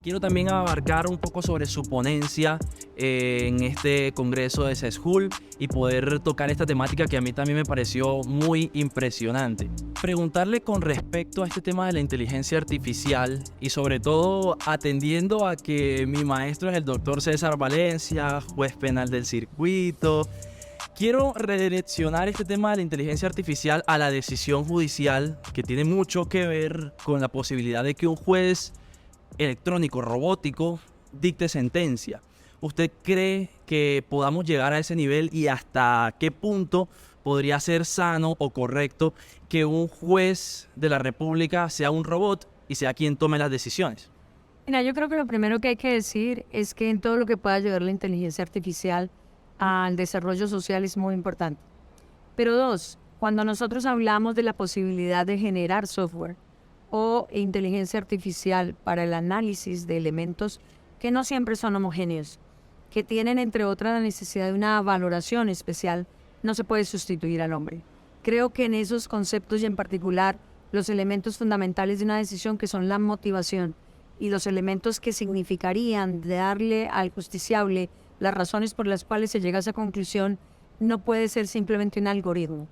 Quiero también abarcar un poco sobre su ponencia en este congreso de CESCUL y poder tocar esta temática que a mí también me pareció muy impresionante. Preguntarle con respecto a este tema de la inteligencia artificial y sobre todo atendiendo a que mi maestro es el doctor César Valencia, juez penal del circuito. Quiero redireccionar este tema de la inteligencia artificial a la decisión judicial, que tiene mucho que ver con la posibilidad de que un juez electrónico, robótico, dicte sentencia. ¿Usted cree que podamos llegar a ese nivel y hasta qué punto podría ser sano o correcto que un juez de la República sea un robot y sea quien tome las decisiones? Mira, yo creo que lo primero que hay que decir es que en todo lo que pueda ayudar la inteligencia artificial al desarrollo social es muy importante. Pero dos, cuando nosotros hablamos de la posibilidad de generar software o inteligencia artificial para el análisis de elementos que no siempre son homogéneos, que tienen entre otras la necesidad de una valoración especial, no se puede sustituir al hombre. Creo que en esos conceptos y en particular los elementos fundamentales de una decisión que son la motivación y los elementos que significarían darle al justiciable las razones por las cuales se llega a esa conclusión, no puede ser simplemente un algoritmo.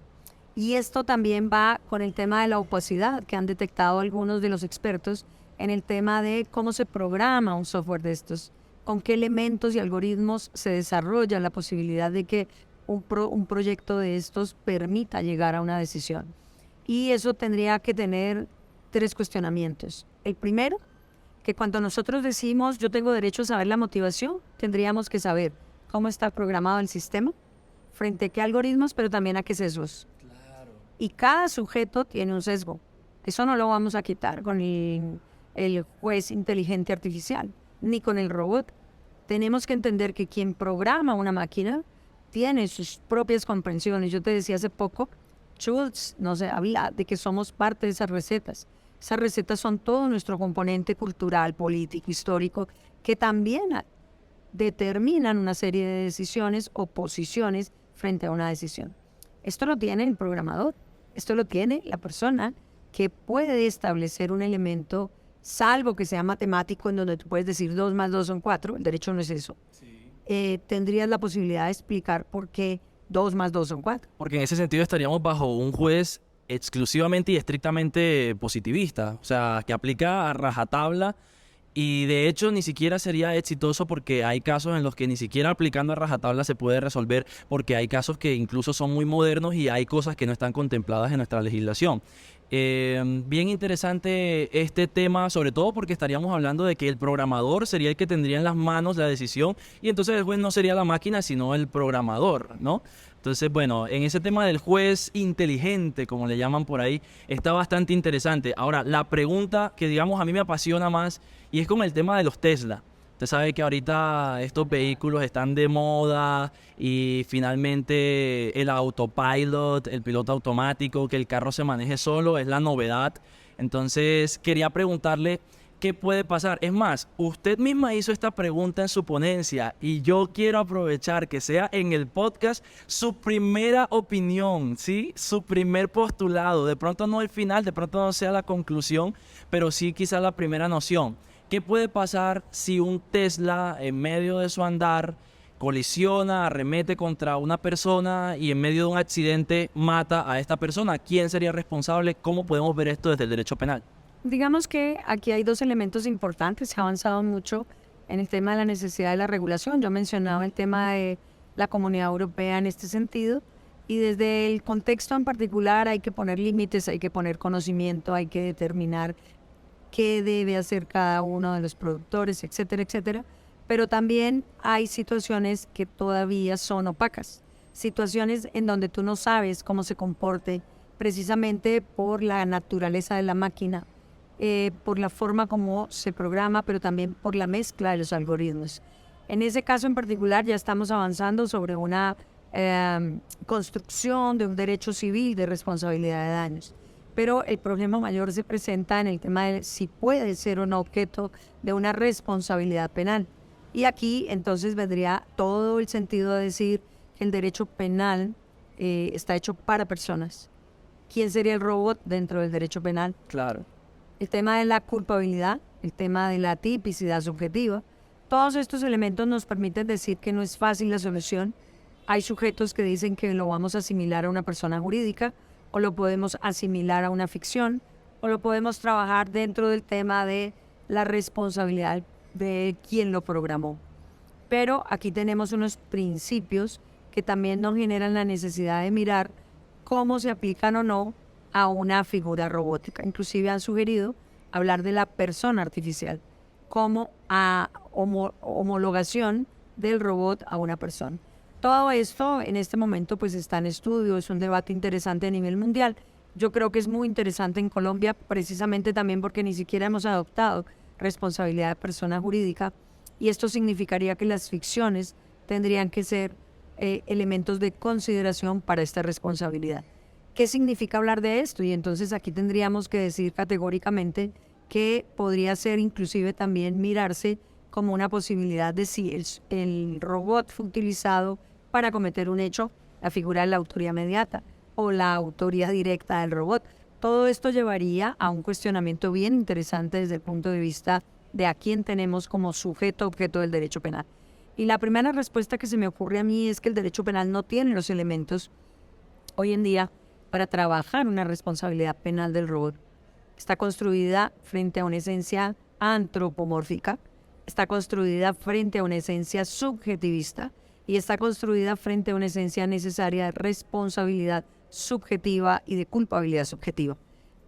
Y esto también va con el tema de la opacidad que han detectado algunos de los expertos en el tema de cómo se programa un software de estos, con qué elementos y algoritmos se desarrolla la posibilidad de que un proyecto de estos permita llegar a una decisión. Y eso tendría que tener tres cuestionamientos. El primero, que cuando nosotros decimos yo tengo derecho a saber la motivación, tendríamos que saber cómo está programado el sistema, frente a qué algoritmos, pero también a qué sesgos. Y cada sujeto tiene un sesgo. Eso no lo vamos a quitar con el juez inteligente artificial, ni con el robot. Tenemos que entender que quien programa una máquina tiene sus propias comprensiones. Yo te decía hace poco, Schultz habla de que somos parte de esas recetas. Esas recetas son todo nuestro componente cultural, político, histórico, que también determinan una serie de decisiones o posiciones frente a una decisión. Esto lo tiene el programador. Esto lo tiene la persona que puede establecer un elemento, salvo que sea matemático, en donde tú puedes decir 2 más 2 son 4, el derecho no es eso. Sí. Tendrías la posibilidad de explicar por qué 2 más 2 son 4. Porque en ese sentido estaríamos bajo un juez exclusivamente y estrictamente positivista, o sea, que aplica a rajatabla. Y de hecho ni siquiera sería exitoso porque hay casos en los que ni siquiera aplicando a rajatabla se puede resolver, porque hay casos que incluso son muy modernos y hay cosas que no están contempladas en nuestra legislación. Bien interesante este tema, sobre todo porque estaríamos hablando de que el programador sería el que tendría en las manos la decisión y entonces el juez no sería la máquina sino el programador, ¿no? Entonces, bueno, en ese tema del juez inteligente, como le llaman por ahí, está bastante interesante. Ahora, la pregunta que digamos a mí me apasiona más y es con el tema de los Tesla. Usted sabe que ahorita estos vehículos están de moda y finalmente el autopilot, el piloto automático, que el carro se maneje solo, es la novedad. Entonces quería preguntarle qué puede pasar. Es más, usted misma hizo esta pregunta en su ponencia y yo quiero aprovechar que sea en el podcast su primera opinión, ¿sí? Su primer postulado. De pronto no el final, de pronto no sea la conclusión, pero sí quizás la primera noción. ¿Qué puede pasar si un Tesla en medio de su andar colisiona, arremete contra una persona y en medio de un accidente mata a esta persona? ¿Quién sería responsable? ¿Cómo podemos ver esto desde el derecho penal? Digamos que aquí hay dos elementos importantes. Se ha avanzado mucho en el tema de la necesidad de la regulación. Yo mencionaba el tema de la Comunidad Europea en este sentido. Y desde el contexto en particular hay que poner límites, hay que poner conocimiento, hay que determinar qué debe hacer cada uno de los productores, etcétera, etcétera. Pero también hay situaciones que todavía son opacas, situaciones en donde tú no sabes cómo se comporte precisamente por la naturaleza de la máquina, por la forma como se programa, pero también por la mezcla de los algoritmos. En ese caso en particular ya estamos avanzando sobre una construcción de un derecho civil de responsabilidad de daños. Pero el problema mayor se presenta en el tema de si puede ser un objeto de una responsabilidad penal. Y aquí entonces vendría todo el sentido de decir que el derecho penal está hecho para personas. ¿Quién sería el robot dentro del derecho penal? Claro. el tema de la culpabilidad, el tema de la tipicidad subjetiva. Todos estos elementos nos permiten decir que no es fácil la solución. Hay sujetos que dicen que lo vamos a asimilar a una persona jurídica, o lo podemos asimilar a una ficción, o lo podemos trabajar dentro del tema de la responsabilidad de quien lo programó. Pero aquí tenemos unos principios que también nos generan la necesidad de mirar cómo se aplican o no a una figura robótica. Inclusive han sugerido hablar de la persona artificial como a homologación del robot a una persona. Todo esto en este momento pues está en estudio, es un debate interesante a nivel mundial. Yo creo que es muy interesante en Colombia precisamente también porque ni siquiera hemos adoptado responsabilidad de persona jurídica, y esto significaría que las ficciones tendrían que ser elementos de consideración para esta responsabilidad. ¿Qué significa hablar de esto? Y entonces aquí tendríamos que decir categóricamente que podría ser inclusive también mirarse como una posibilidad de si el robot fue utilizado para cometer un hecho, la figura de la autoría mediata o la autoría directa del robot. Todo esto llevaría a un cuestionamiento bien interesante desde el punto de vista de a quién tenemos como sujeto objeto del derecho penal. Y la primera respuesta que se me ocurre a mí es que el derecho penal no tiene los elementos hoy en día para trabajar una responsabilidad penal del robot. Está construida frente a una esencia antropomórfica, está construida frente a una esencia subjetivista y está construida frente a una esencia necesaria de responsabilidad subjetiva y de culpabilidad subjetiva.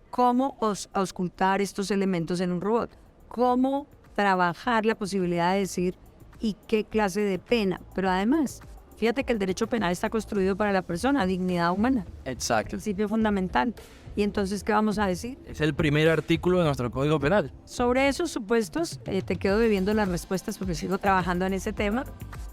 ¿Cómo auscultar estos elementos en un robot? ¿Cómo trabajar la posibilidad de decir y qué clase de pena? Pero además, fíjate que el derecho penal está construido para la persona, dignidad humana. Exacto. Principio fundamental. Y entonces, ¿qué vamos a decir? Es el primer artículo de nuestro Código Penal. Sobre esos supuestos, te quedo debiendo las respuestas porque sigo trabajando en ese tema,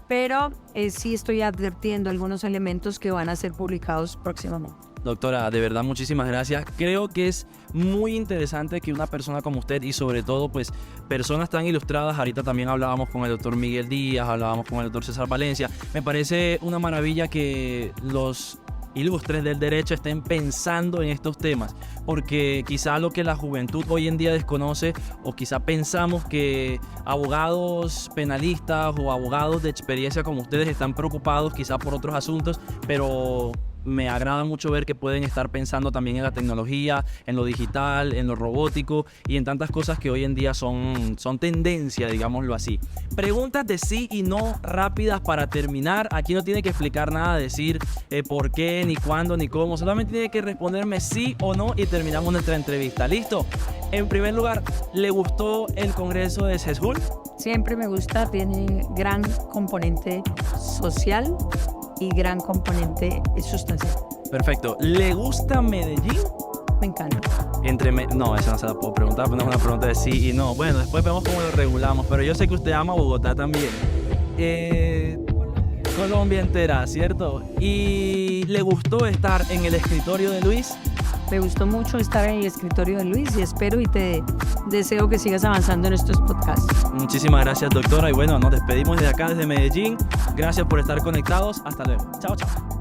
pero sí estoy advirtiendo algunos elementos que van a ser publicados próximamente. Doctora, de verdad muchísimas gracias. Creo que es muy interesante que una persona como usted y sobre todo pues personas tan ilustradas, ahorita también hablábamos con el doctor Miguel Díaz, hablábamos con el doctor César Valencia, me parece una maravilla que los ilustres del derecho estén pensando en estos temas, porque quizá lo que la juventud hoy en día desconoce, o quizá pensamos que abogados penalistas o abogados de experiencia como ustedes están preocupados quizá por otros asuntos, pero me agrada mucho ver que pueden estar pensando también en la tecnología, en lo digital, en lo robótico y en tantas cosas que hoy en día son tendencia, digámoslo así. Preguntas de sí y no rápidas para terminar. Aquí no tiene que explicar nada, decir por qué, ni cuándo, ni cómo. Solamente tiene que responderme sí o no y terminamos nuestra entrevista. ¿Listo? En primer lugar, ¿le gustó el Congreso de CESJUL? Siempre me gusta, tiene gran componente social y gran componente sustancial. Perfecto. ¿Le gusta Medellín? Me encanta. No, esa no se la puedo preguntar, pero no es una pregunta de sí y no. Bueno, después vemos cómo lo regulamos, pero yo sé que usted ama Bogotá también. Colombia entera, ¿cierto? ¿Y le gustó estar en el escritorio de Luis? Me gustó mucho estar en el escritorio de Luis y espero y te deseo que sigas avanzando en estos podcasts. Muchísimas gracias, doctora. Y bueno, nos despedimos desde acá, desde Medellín. Gracias por estar conectados. Hasta luego. Chao, chao.